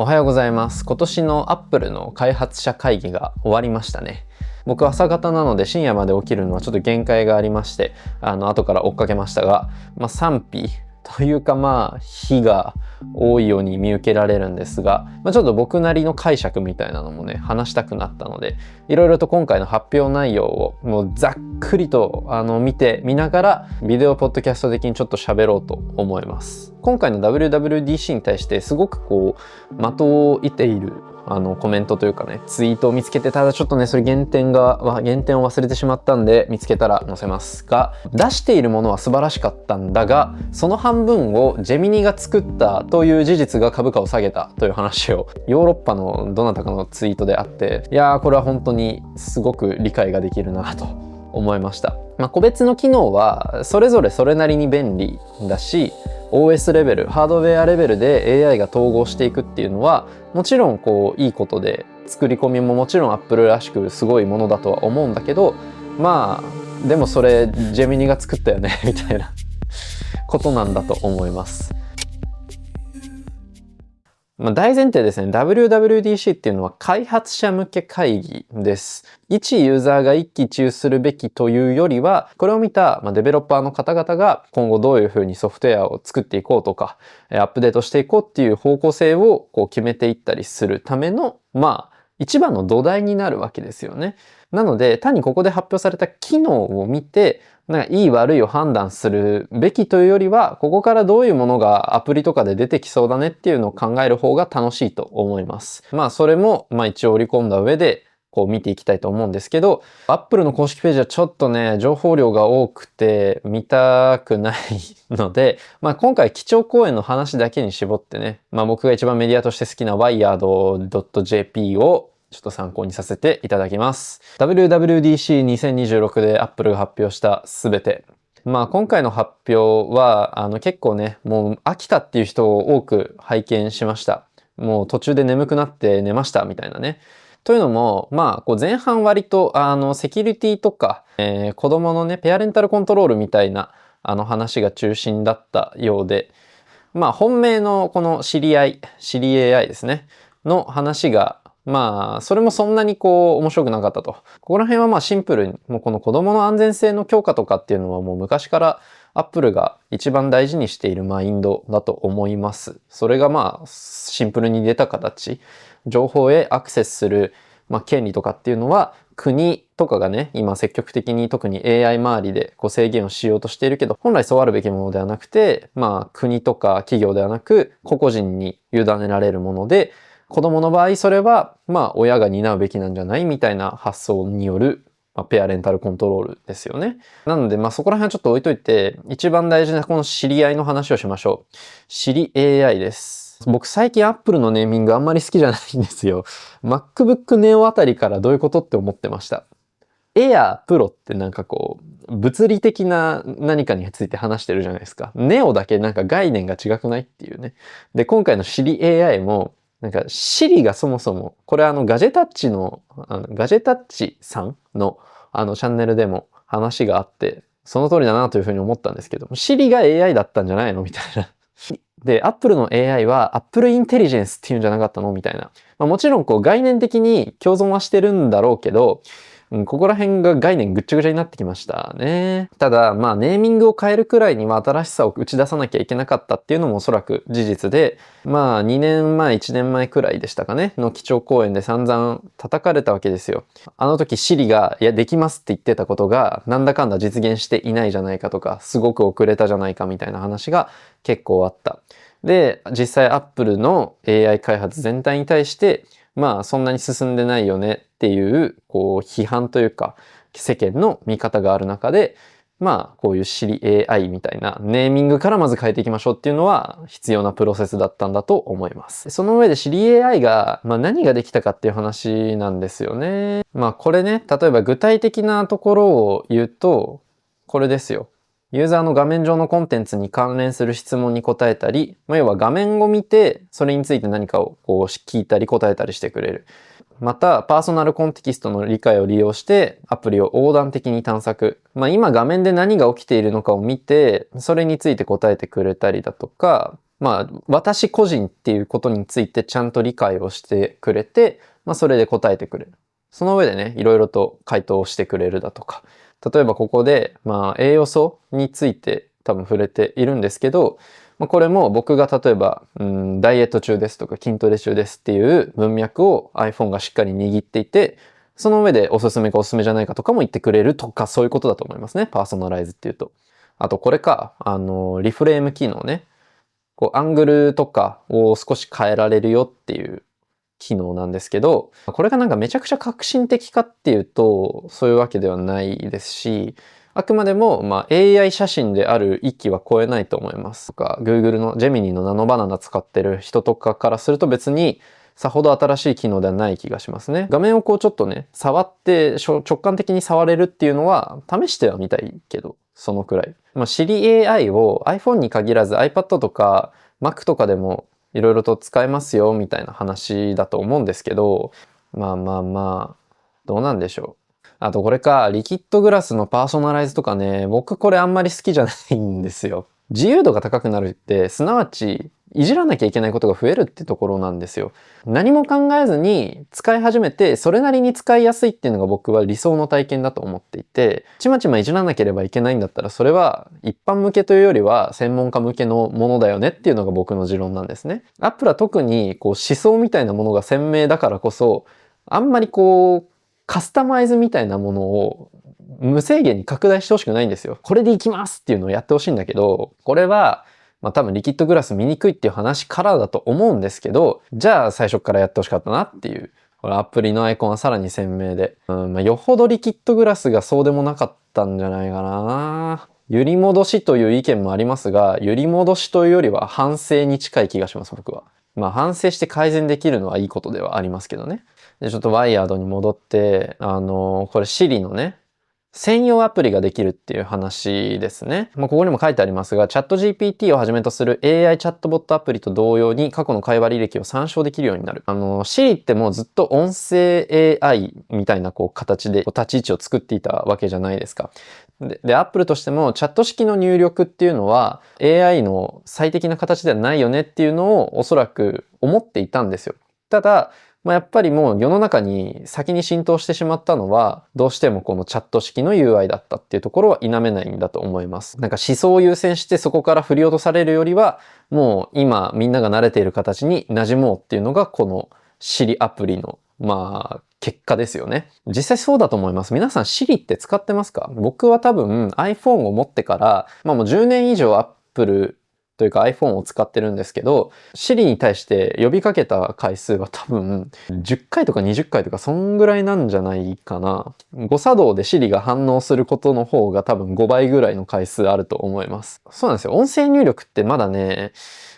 おはようございます。今年の Apple の開発者会議が終わりましたね。僕は朝方なので深夜まで起きるのはちょっと限界がありまして、後から追っかけましたが、賛否というか非が多いように見受けられるんですが、ちょっと僕なりの解釈みたいなのもね、話したくなったので、いろいろと今回の発表内容をもうざっくりと見ながら、ビデオポッドキャスト的にちょっと喋ろうと思います。今回の WWDC に対してすごく的を射ているコメントというかね、ツイートを見つけて、ただちょっとね、それ減点を忘れてしまったんで、見つけたら載せますが、出しているものは素晴らしかったんだが、その半分をジェミニが作ったという事実が株価を下げたという話を、ヨーロッパのどなたかのツイートであって、いやー、これは本当にすごく理解ができるなと思いました。個別の機能はそれぞれそれなりに便利だし、OS レベル、ハードウェアレベルで AI が統合していくっていうのはもちろんいいことで、作り込みももちろん Apple らしくすごいものだとは思うんだけど、でもそれジェミニが作ったよねみたいなことなんだと思います。大前提ですね、WWDC っていうのは開発者向け会議です。一ユーザーが一喜一憂するべきというよりは、これを見たデベロッパーの方々が今後どういうふうにソフトウェアを作っていこうとか、アップデートしていこうっていう方向性を決めていったりするための、一番の土台になるわけですよね。なので、単にここで発表された機能を見て、いい悪いを判断するべきというよりは、ここからどういうものがアプリとかで出てきそうだねっていうのを考える方が楽しいと思います。それも一応織り込んだ上で見ていきたいと思うんですけど、Apple の公式ページはちょっとね、情報量が多くて見たくないので、今回基調講演の話だけに絞ってね、僕が一番メディアとして好きな Wired.jp をちょっと参考にさせていただきます。WWDC2026 で Apple が発表したすべて。今回の発表は、結構ね、もう飽きたっていう人を多く拝見しました。もう途中で眠くなって寝ましたみたいなね。というのも、前半割と、セキュリティとか、子供のね、ペアレンタルコントロールみたいな、話が中心だったようで、本命のこのSiri AI ですね、の話が、それもそんなに面白くなかったと。ここら辺はシンプルに、もうこの子供の安全性の強化とかっていうのはもう昔からApple が一番大事にしているマインドだと思います。それがシンプルに出た形、情報へアクセスする、権利とかっていうのは国とかがね、今積極的に特に AI 周りで制限をしようとしているけど、本来そうあるべきものではなくて、国とか企業ではなく個々人に委ねられるもので、子供の場合それは親が担うべきなんじゃないみたいな発想によるペアレンタルコントロールですよね。なのでそこら辺はちょっと置いといて、一番大事なこの知り合いの話をしましょう。Siri AI です。僕最近 Apple のネーミングあんまり好きじゃないんですよ。MacBook Neo あたりからどういうことって思ってました。Air Pro って物理的な何かについて話してるじゃないですか。Neo だけ概念が違くないっていうね。で、今回の Siri AI もSiri がそもそも、これガジェタッチさんのチャンネルでも話があって、その通りだなというふうに思ったんですけど、Siri が AI だったんじゃないのみたいな。で、Apple の AI は Apple Intelligence っていうんじゃなかったのみたいな。もちろん概念的に共存はしてるんだろうけど、ここら辺が概念ぐっちゃぐちゃになってきましたね。ただ、ネーミングを変えるくらいには新しさを打ち出さなきゃいけなかったっていうのもおそらく事実で、2年前、1年前くらいでしたかね、の基調講演で散々叩かれたわけですよ。あの時 Siri が、いや、できますって言ってたことが、なんだかんだ実現していないじゃないかとか、すごく遅れたじゃないかみたいな話が結構あった。で、実際 Apple の AI 開発全体に対して、そんなに進んでないよねっていう批判というか世間の見方がある中で、こういう Siri AI みたいなネーミングからまず変えていきましょうっていうのは必要なプロセスだったんだと思います。その上で Siri AI が何ができたかっていう話なんですよね。これね、例えば具体的なところを言うとこれですよ。ユーザーの画面上のコンテンツに関連する質問に答えたり、要は画面を見てそれについて何かを聞いたり答えたりしてくれる。また、パーソナルコンテキストの理解を利用してアプリを横断的に探索。今画面で何が起きているのかを見て、それについて答えてくれたりだとか、私個人っていうことについてちゃんと理解をしてくれて、それで答えてくれる。その上でね、いろいろと回答をしてくれるだとか。例えばここで、栄養素について多分触れているんですけど、これも僕が例えば、ダイエット中ですとか筋トレ中ですっていう文脈を iPhone がしっかり握っていて、その上でおすすめかおすすめじゃないかとかも言ってくれるとか、そういうことだと思いますね。パーソナライズっていうと。あとこれか、リフレーム機能ね。アングルとかを少し変えられるよっていう機能なんですけど、これがなんかめちゃくちゃ革新的かっていうと、そういうわけではないですし、あくまでも、AI 写真である域は超えないと思います。Google のジェミニのナノバナナ使ってる人とかからすると別にさほど新しい機能ではない気がしますね。画面をちょっとね、触って直感的に触れるっていうのは試してはみたいけど、そのくらい。Siri AI を iPhone に限らず iPad とか Mac とかでもいろいろと使えますよみたいな話だと思うんですけど、どうなんでしょう。あとこれか、リキッドグラスのパーソナライズとかね、僕これあんまり好きじゃないんですよ。自由度が高くなるって、すなわち、いじらなきゃいけないことが増えるってところなんですよ。何も考えずに使い始めて、それなりに使いやすいっていうのが僕は理想の体験だと思っていて、ちまちまいじらなければいけないんだったら、それは一般向けというよりは専門家向けのものだよねっていうのが僕の持論なんですね。Apple は特に思想みたいなものが鮮明だからこそ、あんまりカスタマイズみたいなものを無制限に拡大してほしくないんですよ。これでいきますっていうのをやってほしいんだけど、これは、多分リキッドグラス見にくいっていう話からだと思うんですけど、じゃあ最初からやってほしかったなっていう。これアプリのアイコンはさらに鮮明で。よほどリキッドグラスがそうでもなかったんじゃないかな。揺り戻しという意見もありますが、揺り戻しというよりは反省に近い気がします、僕は。反省して改善できるのはいいことではありますけどね。で、ちょっとワイヤードに戻って、これ Siri のね、専用アプリができるっていう話ですね。ここにも書いてありますが、チャット GPT をはじめとする AI チャットボットアプリと同様に過去の会話履歴を参照できるようになる。Siri ってもうずっと音声 AI みたいな形で立ち位置を作っていたわけじゃないですか。で、Apple としてもチャット式の入力っていうのは AI の最適な形ではないよねっていうのをおそらく思っていたんですよ。ただ、やっぱりもう世の中に先に浸透してしまったのは、どうしてもこのチャット式の UI だったっていうところは否めないんだと思います。なんか思想を優先してそこから振り落とされるよりは、もう今みんなが慣れている形に馴染もうっていうのがこの Siri アプリの、結果ですよね。実際そうだと思います。皆さん Siri って使ってますか？僕は多分 iPhone を持ってから、もう10年以上 Appleというか iPhone を使ってるんですけど、Siri に対して呼びかけた回数は多分10回とか20回とかそんぐらいなんじゃないかな。誤作動で Siri が反応することの方が多分5倍ぐらいの回数あると思います。そうなんですよ。音声入力ってまだね、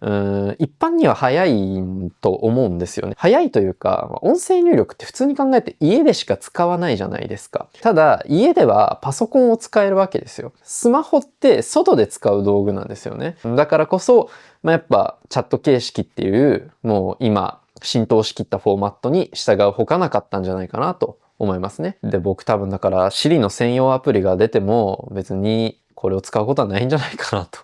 一般には早いと思うんですよね。早いというか、音声入力って普通に考えて家でしか使わないじゃないですか。ただ、家ではパソコンを使えるわけですよ。スマホって外で使う道具なんですよね。だからこそ、やっぱチャット形式っていう、もう今、浸透しきったフォーマットに従うほかなかったんじゃないかなと思いますね。で、僕多分だから Siri の専用アプリが出ても別にこれを使うことはないんじゃないかなと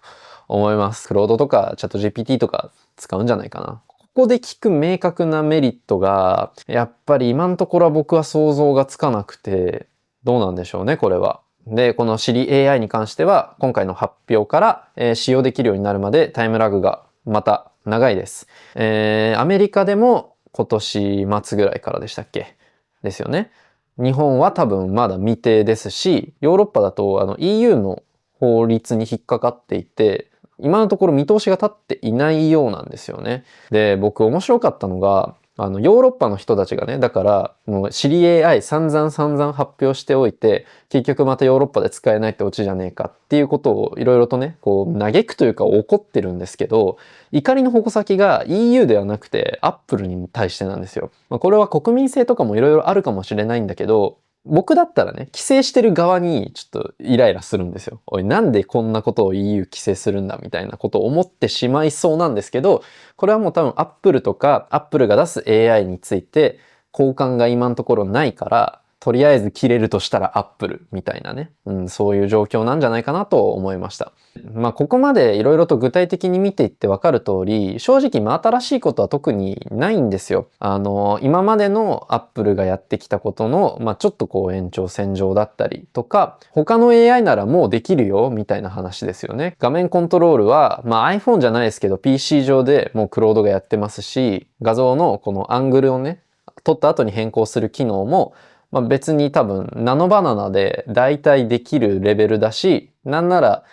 思います。クロードとかチャット GPT とか使うんじゃないかな。ここで聞く明確なメリットが、やっぱり今のところは僕は想像がつかなくて、どうなんでしょうね、これは。で、この Siri AI に関しては、今回の発表から、使用できるようになるまでタイムラグがまた長いです。アメリカでも今年末ぐらいからでしたっけ？ですよね。日本は多分まだ未定ですし、ヨーロッパだとEU の法律に引っかかっていて、今のところ見通しが立っていないようなんですよね。で、僕面白かったのが、ヨーロッパの人たちがね、だから、もう Siri AI 散々発表しておいて、結局またヨーロッパで使えないってオチじゃねえかっていうことをいろいろとね、嘆くというか怒ってるんですけど、怒りの矛先が EU ではなくて Apple に対してなんですよ。これは国民性とかもいろいろあるかもしれないんだけど、僕だったらね、規制してる側にちょっとイライラするんですよ。おい、なんでこんなことを EU 規制するんだみたいなことを思ってしまいそうなんですけど、これはもう多分 Apple とか Apple が出す AI について好感が今のところないから、とりあえず切れるとしたらアップルみたいなね、そういう状況なんじゃないかなと思いました。まあここまでいろいろと具体的に見ていってわかる通り、正直真新しいことは特にないんですよ。今までのアップルがやってきたことの、ちょっとこう延長線上だったりとか、他の AI ならもうできるよみたいな話ですよね。画面コントロールは、iPhone じゃないですけど PC 上でもうクロードがやってますし、画像のこのアングルをね、撮った後に変更する機能も別に多分ナノバナナで大体できるレベルだし、なんなら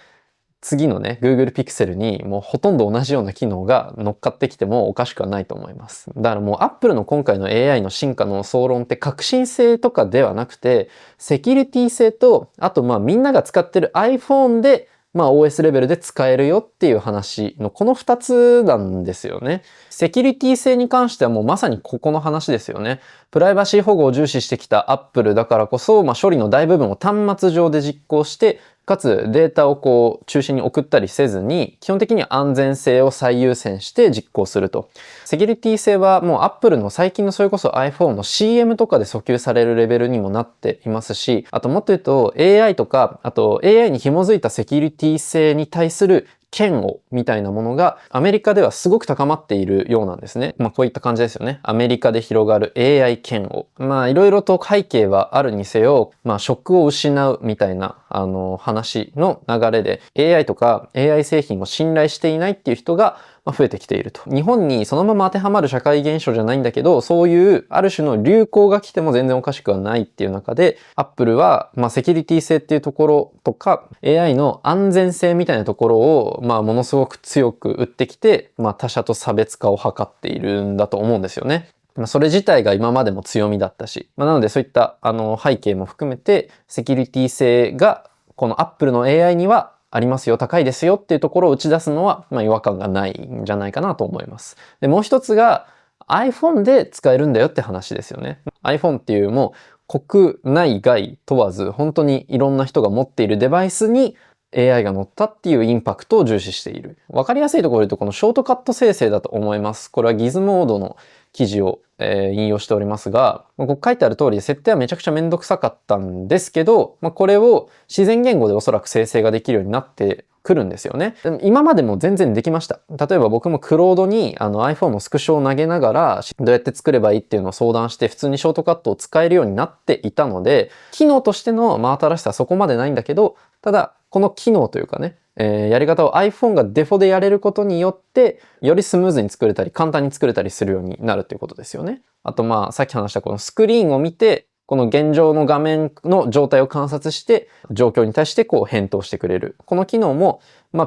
次のね、Google Pixel にもうほとんど同じような機能が乗っかってきてもおかしくはないと思います。だからもう Apple の今回の AI の進化の総論って革新性とかではなくて、セキュリティ性と、あとみんなが使ってる iPhone でOS レベルで使えるよっていう話のこの2つなんですよね。セキュリティ性に関してはもうまさにここの話ですよね。プライバシー保護を重視してきた Apple だからこそ、処理の大部分を端末上で実行して、かつデータをこう中心に送ったりせずに、基本的には安全性を最優先して実行すると。セキュリティ性はもう Apple の最近のそれこそ iPhone の CM とかで訴求されるレベルにもなっていますし、あともっと言うと AI とか、あと AI に紐づいたセキュリティ性に対する嫌悪みたいなものがアメリカではすごく高まっているようなんですね。こういった感じですよね。アメリカで広がる AI 嫌悪。いろいろと背景はあるにせよ、職を失うみたいな話の流れで AI とか AI 製品を信頼していないっていう人が増えてきていると。日本にそのまま当てはまる社会現象じゃないんだけど、そういうある種の流行が来ても全然おかしくはないっていう中で、Apple はセキュリティ性っていうところとか、AI の安全性みたいなところをものすごく強く打ってきて、他社と差別化を図っているんだと思うんですよね。それ自体が今までも強みだったし、なのでそういった背景も含めて、セキュリティ性がこの Apple の AI にはありますよ、高いですよっていうところを打ち出すのは、違和感がないんじゃないかなと思います。で、もう一つが iPhone で使えるんだよって話ですよね。iPhone っていうもう国内外問わず本当にいろんな人が持っているデバイスに AI が乗ったっていうインパクトを重視している。わかりやすいところで言うとこのショートカット生成だと思います。これはギズモードの記事を、引用しておりますが、ここ書いてある通り設定はめちゃくちゃめんどくさかったんですけど、これを自然言語でおそらく生成ができるようになってくるんですよね。今までも全然できました。例えば僕もクロードにiPhone のスクショを投げながらどうやって作ればいいっていうのを相談して普通にショートカットを使えるようになっていたので、機能としての真新しさはそこまでないんだけど、ただこの機能というかね、やり方を iPhone がデフォでやれることによってよりスムーズに作れたり簡単に作れたりするようになるっていうことですよね。あとさっき話したこのスクリーンを見てこの現状の画面の状態を観察して状況に対してこう返答してくれる。この機能も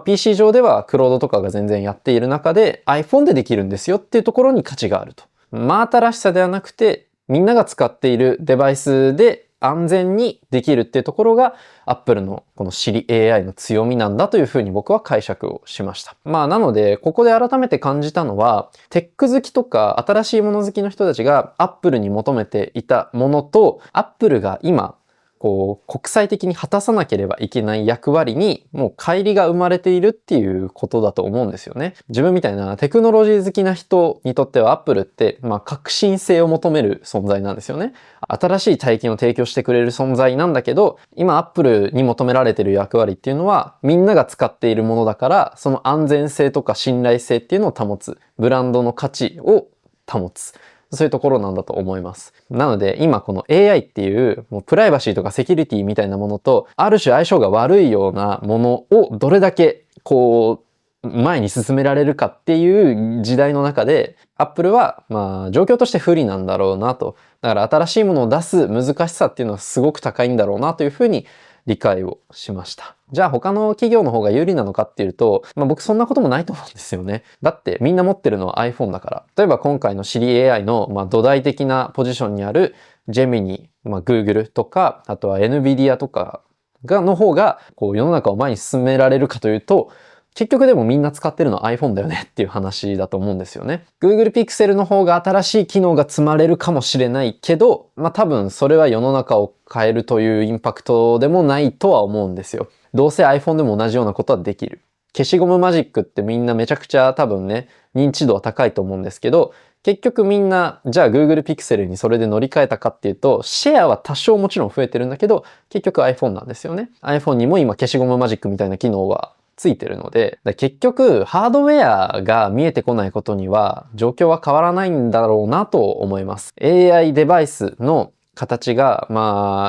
PC 上ではクロードとかが全然やっている中で iPhone でできるんですよっていうところに価値があると。新しさではなくてみんなが使っているデバイスで安全にできるっていうところが Apple のこの Siri AI の強みなんだというふうに僕は解釈をしました。なのでここで改めて感じたのはテック好きとか新しいもの好きの人たちが Apple に求めていたものと Apple が今こう国際的に果たさなければいけない役割にもう乖離が生まれているっていうことだと思うんですよね。自分みたいなテクノロジー好きな人にとっては Apple って革新性を求める存在なんですよね。新しい体験を提供してくれる存在なんだけど、今 Apple に求められている役割っていうのはみんなが使っているものだからその安全性とか信頼性っていうのを保つ。ブランドの価値を保つ。そういうところなんだと思います。なので今この AI っていうもうプライバシーとかセキュリティみたいなものとある種相性が悪いようなものをどれだけこう前に進められるかっていう時代の中で Apple は状況として不利なんだろうなと。だから新しいものを出す難しさっていうのはすごく高いんだろうなというふうに理解をしました。じゃあ他の企業の方が有利なのかっていうと、僕そんなこともないと思うんですよね。だってみんな持ってるのは iPhone だから。例えば今回の Siri AI の土台的なポジションにある Gemini、Google とか、あとは NVIDIA とかの方がこう世の中を前に進められるかというと、結局でもみんな使ってるのは iPhone だよねっていう話だと思うんですよね。Google Pixel の方が新しい機能が積まれるかもしれないけど、多分それは世の中を変えるというインパクトでもないとは思うんですよ。どうせ iPhone でも同じようなことはできる。消しゴムマジックってみんなめちゃくちゃ多分ね、認知度は高いと思うんですけど、結局みんな、じゃあ Google Pixel にそれで乗り換えたかっていうと、シェアは多少もちろん増えてるんだけど、結局 iPhone なんですよね。iPhone にも今消しゴムマジックみたいな機能はついてるので、結局ハードウェアが見えてこないことには状況は変わらないんだろうなと思います。AI デバイスの形が、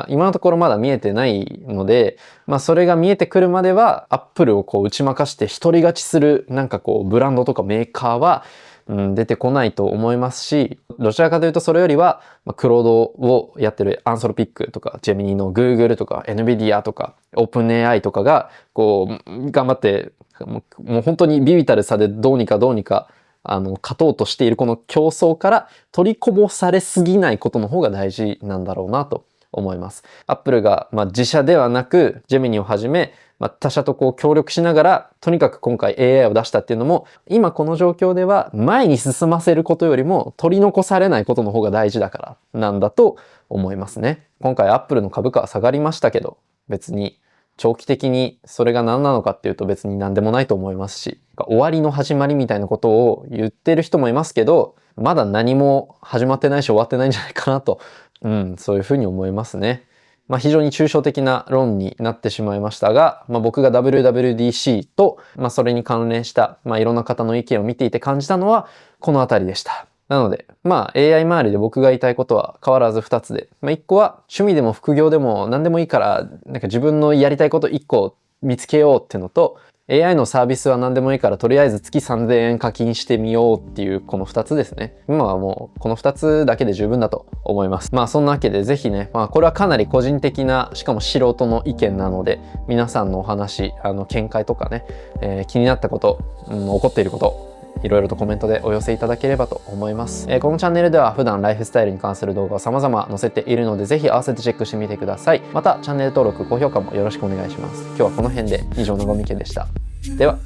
今のところまだ見えてないので、それが見えてくるまでは、Apple を打ち負かして独り勝ちする、ブランドとかメーカーは、出てこないと思いますし、どちらかというとそれよりは、クロードをやってるアンソロピックとか、ジェミニの Google とか、NVIDIA とか、OpenAI とかが、頑張って、もう本当にビビたる差でどうにか勝とうとしているこの競争から取りこぼされすぎないことの方が大事なんだろうなと思います。Apple が自社ではなく、ジェミニをはじめ、他社と協力しながら、とにかく今回 AI を出したっていうのも、今この状況では前に進ませることよりも取り残されないことの方が大事だからなんだと思いますね。今回 Apple の株価は下がりましたけど、別に長期的にそれが何なのかっていうと別に何でもないと思いますし、終わりの始まりみたいなことを言ってる人もいますけど、まだ何も始まってないし終わってないんじゃないかなと、そういうふうに思いますね。非常に抽象的な論になってしまいましたが、僕が WWDC と、それに関連した、いろんな方の意見を見ていて感じたのは、このあたりでした。なので、AI 周りで僕が言いたいことは変わらず2つで、1個は趣味でも副業でも何でもいいから、自分のやりたいこと1個見つけようっていうのと、AI のサービスは何でもいいからとりあえず月3000円課金してみようっていうこの2つですね。今はもうこの2つだけで十分だと思います。そんなわけでぜひね、これはかなり個人的な、しかも素人の意見なので、皆さんのお話、見解とかね、気になったこと、起こっていること、いろいろとコメントでお寄せいただければと思います。このチャンネルでは普段ライフスタイルに関する動画を様々載せているので、ぜひ合わせてチェックしてみてください。またチャンネル登録、高評価もよろしくお願いします。今日はこの辺で以上のごみけでした。では。